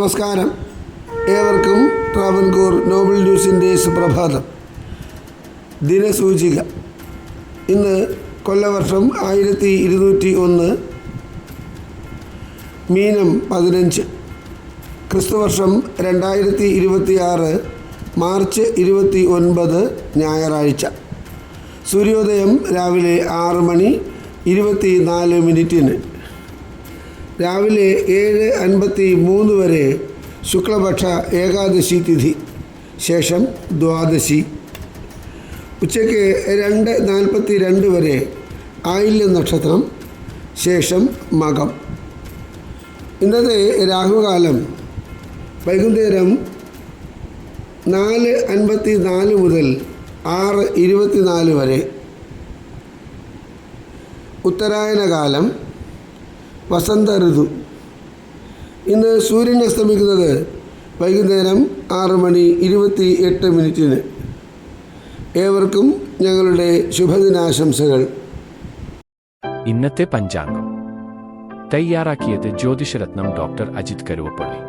നമസ്കാരം. ഏവർക്കും ട്രാവൻകൂർ നോബൽ ന്യൂസിൻ്റെ സുപ്രഭാതം. ദിനസൂചിക. ഇന്ന് കൊല്ലവർഷം 1201, മീനം 15, ക്രിസ്തുവർഷം 2026 മാർച്ച് 29 ഞായറാഴ്ച. സൂര്യോദയം രാവിലെ 6:24. രാവിലെ 7:53 വരെ ശുക്ലപക്ഷ ഏകാദശി തിഥി, ശേഷം ദ്വാദശി. ഉച്ചയ്ക്ക് 2:42 വരെ ആയില്യം നക്ഷത്രം, ശേഷം മകം. ഇന്നത്തെ രാഹുകാലം വൈകുന്നേരം 4:54 മുതൽ 6:24 വരെ. ഉത്തരായനകാലം, വസന്ത ഋതു. ഇന്ന് സൂര്യൻ അസ്തമിക്കുന്നത് വൈകുന്നേരം 6:28. ഏവർക്കും ഞങ്ങളുടെ ശുഭദിനാശംസകൾ. ഇന്നത്തെ പഞ്ചാംഗം തയ്യാറാക്കിയത് ജ്യോതിഷരത്നം ഡോക്ടർ അജിത് കരുവപ്പള്ളി.